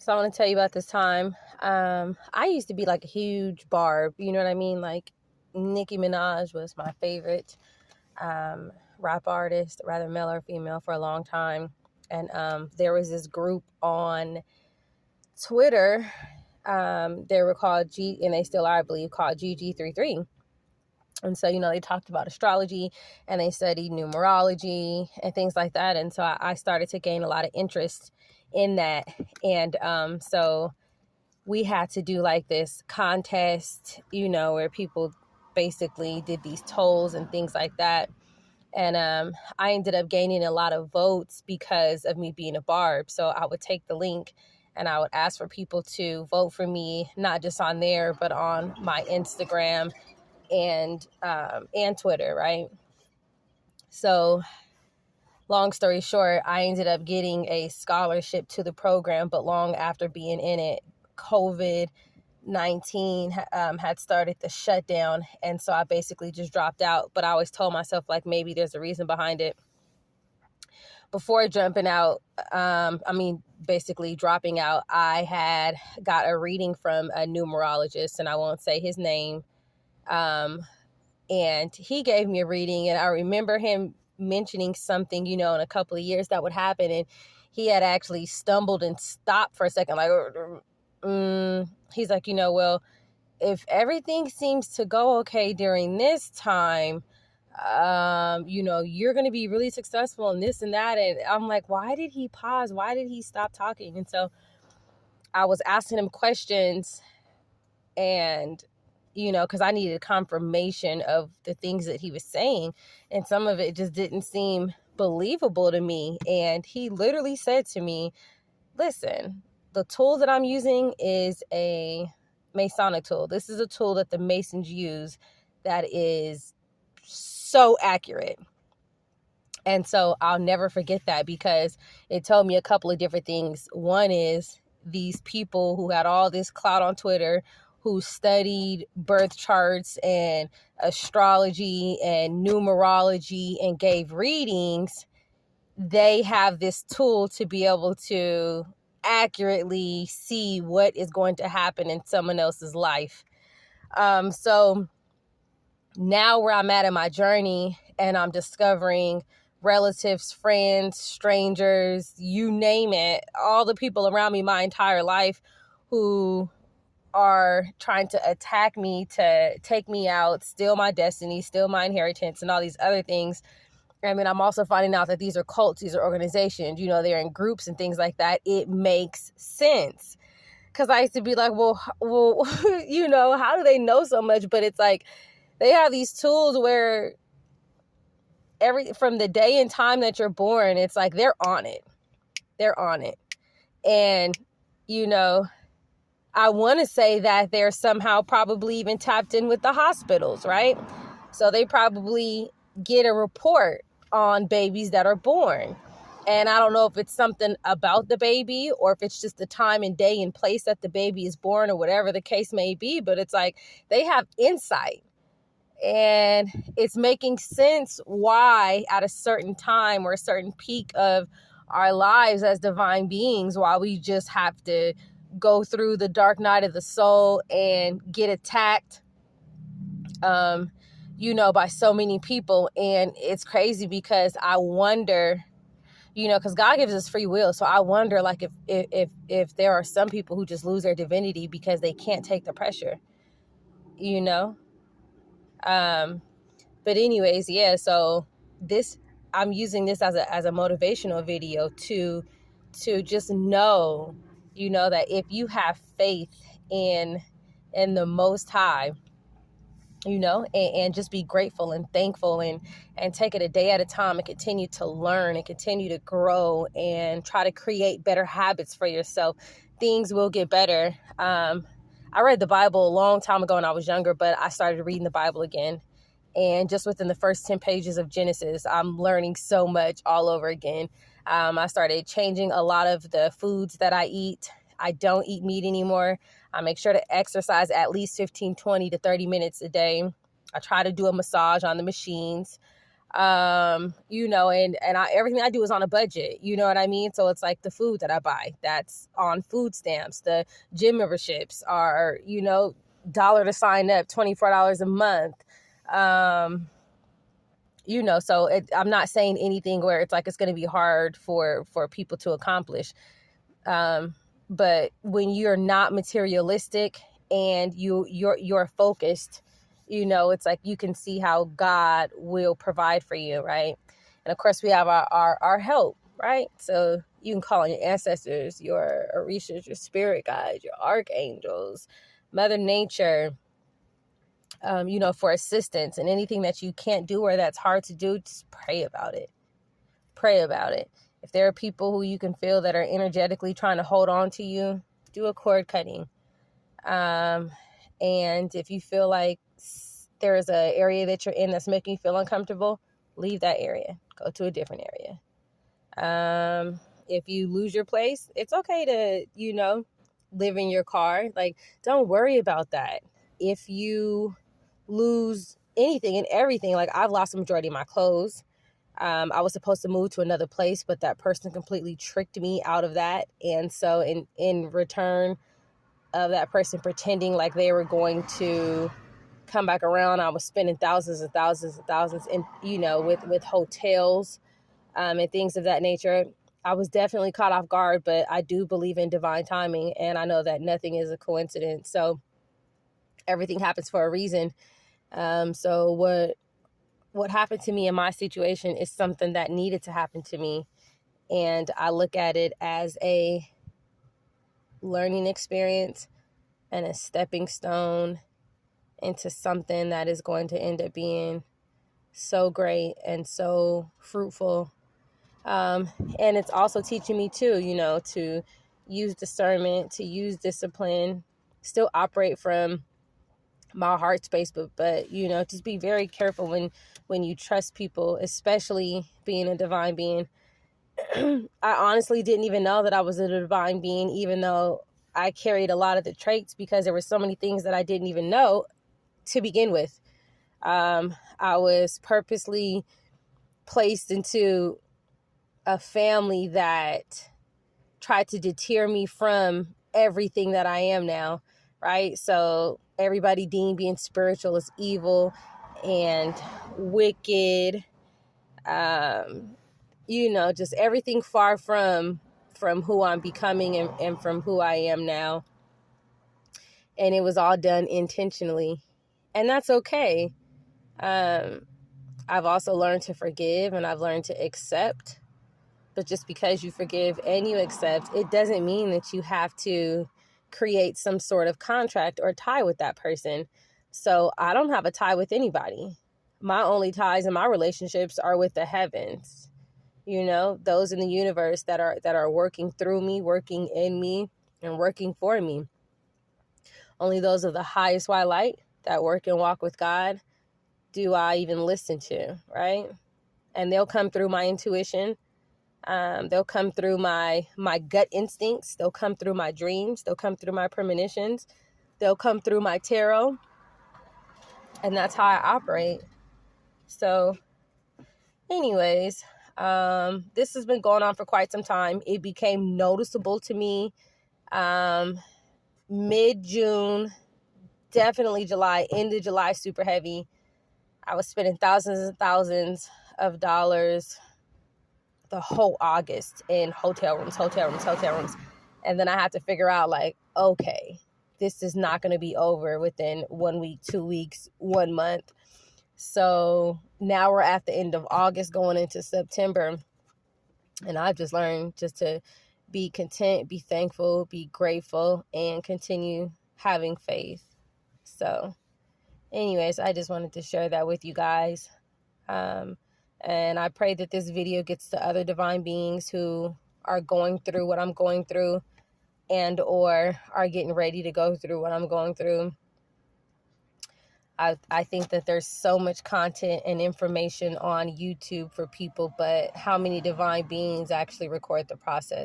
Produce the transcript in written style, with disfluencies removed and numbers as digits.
So I want to tell you about this time. I used to be like a huge Barb, you know what I mean? Like Nicki Minaj was my favorite rap artist, rather male or female, for a long time. And there was this group on Twitter. They were called and they still are, I believe, called GG33. And so, they talked about astrology and they studied numerology and things like that. And so I started to gain a lot of interest in that. And so we had to do like this contest, where people basically did these tolls and things like that. And I ended up gaining a lot of votes because of me being a Barb. So I would take the link and I would ask for people to vote for me, not just on there, but on my Instagram and Twitter, right? So long story short, I ended up getting a scholarship to the program, but long after being in it, COVID-19 had started the shutdown, and so I basically just dropped out. But I always told myself, like, maybe there's a reason behind it. Before jumping out, basically dropping out, I had got a reading from a numerologist, and I won't say his name. And he gave me a reading, and I remember him mentioning something, in a couple of years that would happen. And he had actually stumbled and stopped for a second, like, he's like, well, if everything seems to go okay during this time, you're going to be really successful in this and that. And I'm like, why did he pause? Why did he stop talking? And so I was asking him questions, and because I needed confirmation of the things that he was saying. And some of it just didn't seem believable to me. And he literally said to me, listen, the tool that I'm using is a Masonic tool. This is a tool that the Masons use that is so accurate. And so I'll never forget that, because it told me a couple of different things. One is these people who had all this clout on Twitter, who studied birth charts and astrology and numerology and gave readings, they have this tool to be able to accurately see what is going to happen in someone else's life. So now where I'm at in my journey, and I'm discovering relatives, friends, strangers, you name it, all the people around me my entire life who are trying to attack me, to take me out, steal my destiny, steal my inheritance, and all these other things. I mean, I'm also finding out that these are cults, these are organizations, they're in groups and things like that. It makes sense. Because I used to be like, well, how do they know so much? But it's like, they have these tools where from the day and time that you're born, it's like they're on it. They're on it. And, I want to say that they're somehow probably even tapped in with the hospitals, right? So they probably get a report on babies that are born. And I don't know if it's something about the baby or if it's just the time and day and place that the baby is born or whatever the case may be. But it's like they have insight. And it's making sense why at a certain time or a certain peak of our lives as divine beings, why we just have to go through the dark night of the soul and get attacked, by so many people. And it's crazy because I wonder, because God gives us free will. So I wonder, like, if there are some people who just lose their divinity because they can't take the pressure, but anyways, yeah, so I'm using this as a motivational video to just know, that if you have faith in the Most High, and just be grateful and thankful and take it a day at a time and continue to learn and continue to grow and try to create better habits for yourself, things will get better. I read the Bible a long time ago when I was younger, but I started reading the Bible again. And just within the first 10 pages of Genesis, I'm learning so much all over again. I started changing a lot of the foods that I eat. I don't eat meat anymore. I make sure to exercise at least 15, 20 to 30 minutes a day. I try to do a massage on the machines. Everything I do is on a budget, you know what I mean? So it's like the food that I buy, that's on food stamps. The gym memberships are, dollar to sign up, $24 a month. I'm not saying anything where it's like it's going to be hard for people to accomplish. But when you're not materialistic and you're focused, it's like you can see how God will provide for you, right? And of course we have our help, right? So you can call on your ancestors, your orishas, your spirit guides, your archangels, Mother Nature, for assistance. And anything that you can't do or that's hard to do, just pray about it. Pray about it. If there are people who you can feel that are energetically trying to hold on to you, do a cord cutting. And if you feel like there's an area that you're in that's making you feel uncomfortable, leave that area. Go to a different area. If you lose your place, it's okay to, live in your car. Like, don't worry about that. If you lose anything and everything, like I've lost the majority of my clothes. I was supposed to move to another place, but that person completely tricked me out of that. And so in return of that person pretending like they were going to come back around, I was spending thousands and thousands and thousands in, with hotels and things of that nature. I was definitely caught off guard, but I do believe in divine timing, and I know that nothing is a coincidence. So everything happens for a reason. So what happened to me in my situation is something that needed to happen to me. And I look at it as a learning experience and a stepping stone into something that is going to end up being so great and so fruitful. And it's also teaching me too, to use discernment, to use discipline, still operate from my heart space, but just be very careful when you trust people, especially being a divine being. I honestly didn't even know that I was a divine being, even though I carried a lot of the traits, because there were so many things that I didn't even know to begin with. I was purposely placed into a family that tried to deter me from everything that I am now, right? So everybody deemed being spiritual as evil and wicked, just everything far from who I'm becoming and from who I am now. And it was all done intentionally, and that's okay. I've also learned to forgive, and I've learned to accept. But just because you forgive and you accept, it doesn't mean that you have to create some sort of contract or tie with that person. So I don't have a tie with anybody. My only ties in my relationships are with the heavens, those in the universe that are working through me, working in me, and working for me. Only those of the highest white light that work and walk with God do I even listen to, right? And they'll come through my intuition. They'll come through my gut instincts. They'll come through my dreams. They'll come through my premonitions. They'll come through my tarot. And that's how I operate. So anyways, this has been going on for quite some time. It became noticeable to me mid-June, definitely July, into July, super heavy. I was spending thousands and thousands of dollars the whole August in hotel rooms. And then I had to figure out, like, okay, this is not going to be over within 1 week, 2 weeks, 1 month. So now we're at the end of August going into September. And I've just learned just to be content, be thankful, be grateful, and continue having faith. So anyways, I just wanted to share that with you guys. And I pray that this video gets to other divine beings who are going through what I'm going through and or are getting ready to go through what I'm going through. I think that there's so much content and information on YouTube for people, but how many divine beings actually record the process?